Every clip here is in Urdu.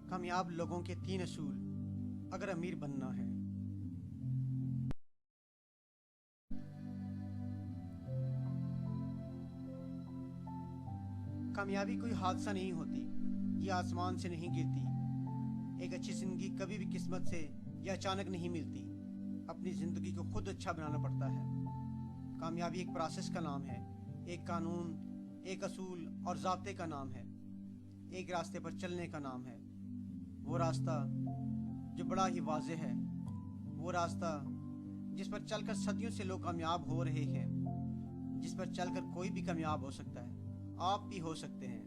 کامیاب لوگوں کے 3 اصول اگر امیر بننا ہے۔ کامیابی کوئی حادثہ نہیں ہوتی، یہ آسمان سے نہیں گرتی۔ ایک اچھی زندگی کبھی بھی قسمت سے یا اچانک نہیں ملتی، اپنی زندگی کو خود اچھا بنانا پڑتا ہے۔ کامیابی ایک پروسیس کا نام ہے، ایک قانون، ایک اصول اور ضابطے کا نام ہے، ایک راستے پر چلنے کا نام ہے۔ وہ راستہ جو بڑا ہی واضح ہے، وہ راستہ جس پر چل کر صدیوں سے لوگ کامیاب ہو رہے ہیں، جس پر چل کر کوئی بھی کامیاب ہو سکتا ہے، آپ بھی ہو سکتے ہیں۔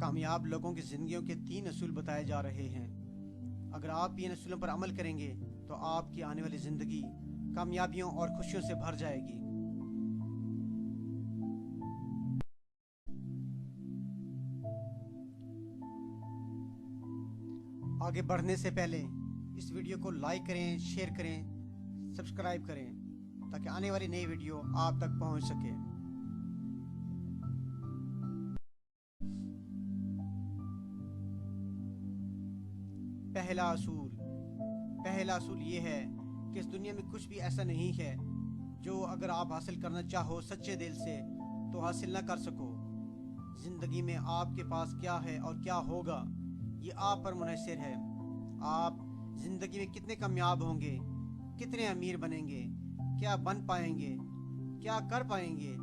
کامیاب لوگوں کی زندگیوں کے 3 اصول بتائے جا رہے ہیں۔ اگر آپ ان اصولوں پر عمل کریں گے تو آپ کی آنے والی زندگی کامیابیوں اور خوشیوں سے بھر جائے گی۔ آگے بڑھنے سے پہلے اس ویڈیو کو لائک کریں، شیئر کریں، سبسکرائب کریں تاکہ آنے والی نئی ویڈیو آپ تک پہنچ سکے۔ پہلا اصول یہ ہے کہ اس دنیا میں کچھ بھی ایسا نہیں ہے جو اگر آپ حاصل کرنا چاہو سچے دل سے تو حاصل نہ کر سکو۔ زندگی میں آپ کے پاس کیا ہے اور کیا ہوگا یہ آپ پر منحصر ہے۔ آپ زندگی میں کتنے کامیاب ہوں گے، کتنے امیر بنیں گے، کیا بن پائیں گے، کیا کر پائیں گے،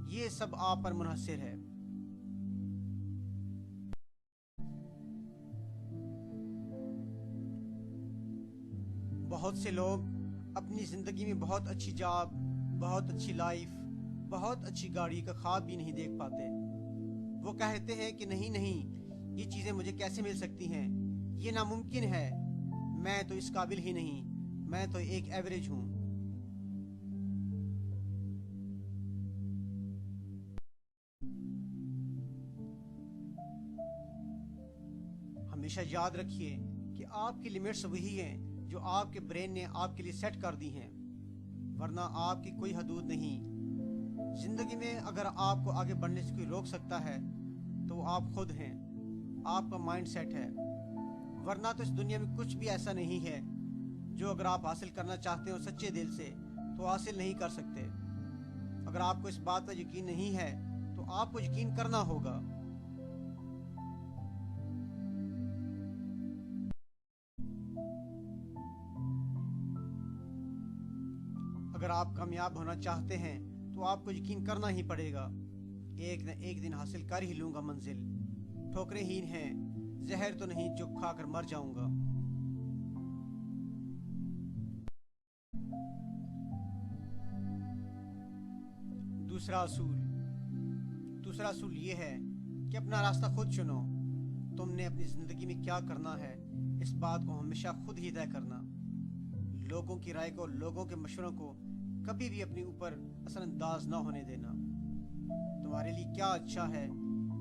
یہ سب آپ پر منحصر ہے۔ بہت سے لوگ اپنی زندگی میں بہت اچھی جاب، بہت اچھی لائف، بہت اچھی گاڑی کا خواب بھی نہیں دیکھ پاتے۔ وہ کہتے ہیں کہ نہیں، یہ چیزیں مجھے کیسے مل سکتی ہیں، یہ ناممکن ہے، میں تو اس قابل ہی نہیں، میں تو ایک ایوریج ہوں۔ ہمیشہ یاد رکھیے کہ آپ کی لیمٹس وہی ہیں جو آپ کے برین نے آپ کے لیے سیٹ کر دی ہیں، ورنہ آپ کی کوئی حدود نہیں۔ زندگی میں اگر آپ کو آگے بڑھنے سے کوئی روک سکتا ہے تو وہ آپ خود ہیں، آپ کا مائنڈ سیٹ ہے۔ ورنہ تو اس دنیا میں کچھ بھی ایسا نہیں ہے جو اگر آپ حاصل کرنا چاہتے ہو سچے دل سے تو حاصل نہیں کر سکتے۔ اگر آپ کو اس بات پر یقین نہیں ہے تو آپ کو یقین کرنا ہوگا۔ اگر آپ کامیاب ہونا چاہتے ہیں تو آپ کو یقین کرنا ہی پڑے گا، ایک نہ ایک دن حاصل کر ہی لوں گا منزل، ٹھوکریں ہی ہیں، زہر تو نہیں جو کھا کر مر جاؤں گا۔ دوسرا اصول یہ ہے کہ اپنا راستہ خود چنو۔ تم نے اپنی زندگی میں کیا کرنا ہے، اس بات کو ہمیشہ خود ہی طے کرنا۔ لوگوں کی رائے کو، لوگوں کے مشوروں کو کبھی بھی اپنے اوپر اثر انداز نہ ہونے دینا۔ تمہارے لیے کیا اچھا ہے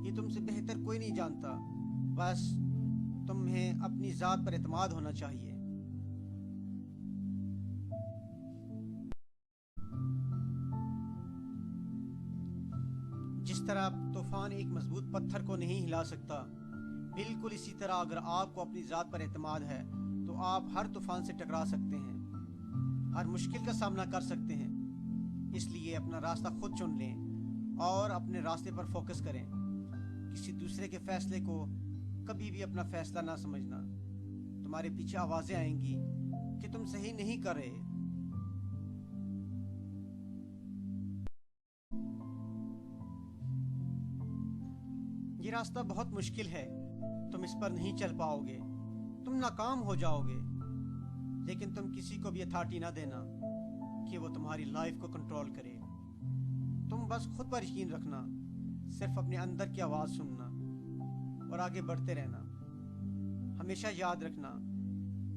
یہ تم سے بہتر کوئی نہیں جانتا، بس تمہیں اپنی ذات پر اعتماد ہونا چاہیے۔ جس طرح طوفان ایک مضبوط پتھر کو نہیں ہلا سکتا، بالکل اسی طرح اگر آپ کو اپنی ذات پر اعتماد ہے تو آپ ہر طوفان سے ٹکرا سکتے ہیں، ہر مشکل کا سامنا کر سکتے ہیں۔ اس لیے اپنا راستہ خود چن لیں اور اپنے راستے پر فوکس کریں۔ کسی دوسرے کے فیصلے کو کبھی بھی اپنا فیصلہ نہ سمجھنا۔ تمہارے پیچھے آوازیں آئیں گی کہ تم صحیح نہیں کر رہے۔ یہ راستہ بہت مشکل ہے، تم اس پر نہیں چل پاؤ گے، تم ناکام ہو جاؤ گے۔ لیکن تم کسی کو بھی اتھارٹی نہ دینا کہ وہ تمہاری لائف کو کنٹرول کرے۔ تم بس خود پر یقین رکھنا، صرف اپنے اندر کی آواز سننا اور آگے بڑھتے رہنا۔ ہمیشہ یاد رکھنا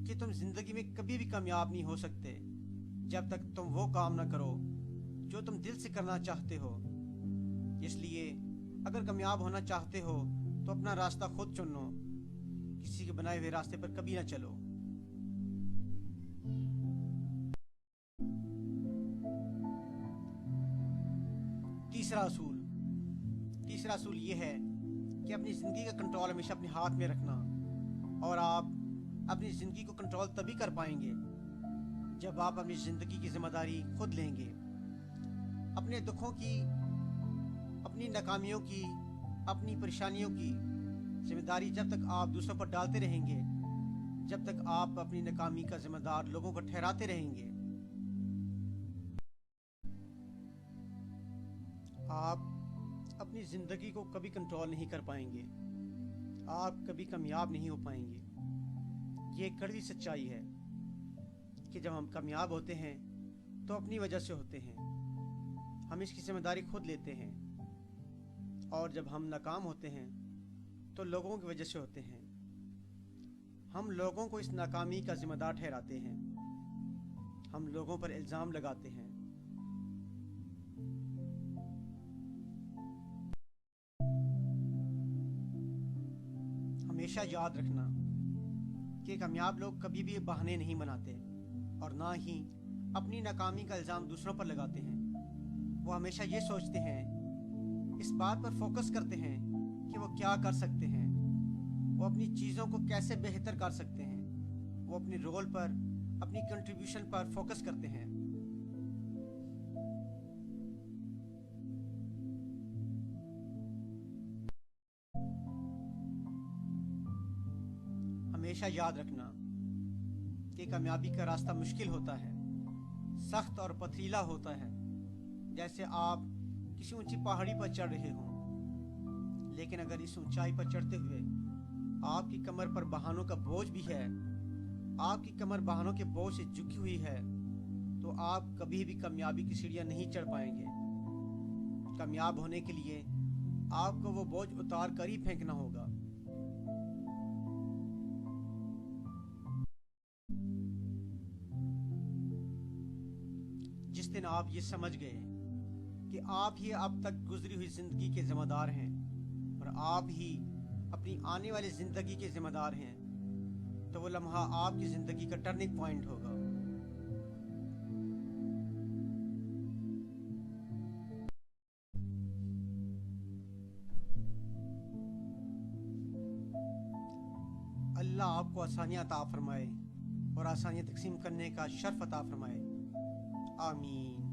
کہ تم زندگی میں کبھی بھی کامیاب نہیں ہو سکتے جب تک تم وہ کام نہ کرو جو تم دل سے کرنا چاہتے ہو۔ اس لیے اگر کامیاب ہونا چاہتے ہو تو اپنا راستہ خود چنو، کسی کے بنائے ہوئے راستے پر کبھی نہ چلو۔ تیسرا اصول، تیسرا اصول یہ ہے کہ اپنی زندگی کا کنٹرول ہمیشہ اپنے ہاتھ میں رکھنا، اور آپ اپنی زندگی کو کنٹرول تبھی کر پائیں گے جب آپ اپنی زندگی کی ذمہ داری خود لیں گے۔ اپنے دکھوں کی، اپنی ناکامیوں کی، اپنی پریشانیوں کی ذمہ داری جب تک آپ دوسروں پر ڈالتے رہیں گے، جب تک آپ اپنی ناکامی کا ذمہ دار لوگوں کو ٹھہراتے رہیں گے، آپ اپنی زندگی کو کبھی کنٹرول نہیں کر پائیں گے، آپ کبھی کامیاب نہیں ہو پائیں گے۔ یہ ایک کڑوی سچائی ہے کہ جب ہم کامیاب ہوتے ہیں تو اپنی وجہ سے ہوتے ہیں، ہم اس کی ذمہ داری خود لیتے ہیں، اور جب ہم ناکام ہوتے ہیں تو لوگوں کی وجہ سے ہوتے ہیں، ہم لوگوں کو اس ناکامی کا ذمہ دار ٹھہراتے ہیں، ہم لوگوں پر الزام لگاتے ہیں۔ ہمیشہ یاد رکھنا کہ کامیاب لوگ کبھی بھی بہانے نہیں بناتے اور نہ ہی اپنی ناکامی کا الزام دوسروں پر لگاتے ہیں۔ وہ ہمیشہ یہ سوچتے ہیں، اس بات پر فوکس کرتے ہیں کہ وہ کیا کر سکتے ہیں، وہ اپنی چیزوں کو کیسے بہتر کر سکتے ہیں، وہ اپنے رول پر، اپنی کنٹریبیوشن پر فوکس کرتے ہیں۔ ہمیشہ یاد رکھنا کہ کامیابی کا راستہ مشکل ہوتا ہے، سخت اور پتھریلا ہوتا ہے، جیسے آپ کسی اونچی پہاڑی پر چڑھ رہے ہوں، لیکن اگر اس اونچائی پر چڑھتے ہوئے آپ کی کمر پر بہانوں کا بوجھ بھی ہے، آپ کی کمر بہانوں کے بوجھ سے جھکی ہوئی ہے، تو آپ کبھی بھی کامیابی کی سیڑھیاں نہیں چڑھ پائیں گے۔ کامیاب ہونے کے لیے آپ کو وہ بوجھ اتار کر ہی پھینکنا ہوگا۔ جس دن آپ یہ سمجھ گئے کہ آپ ہی اب تک گزری ہوئی زندگی کے ذمہ دار ہیں اور آپ ہی اپنی آنے والی زندگی کے ذمہ دار ہیں، تو وہ لمحہ آپ کی زندگی کا ٹرننگ پوائنٹ ہوگا۔ اللہ آپ کو آسانیاں عطا فرمائے اور آسانیاں تقسیم کرنے کا شرف عطا فرمائے، آمین۔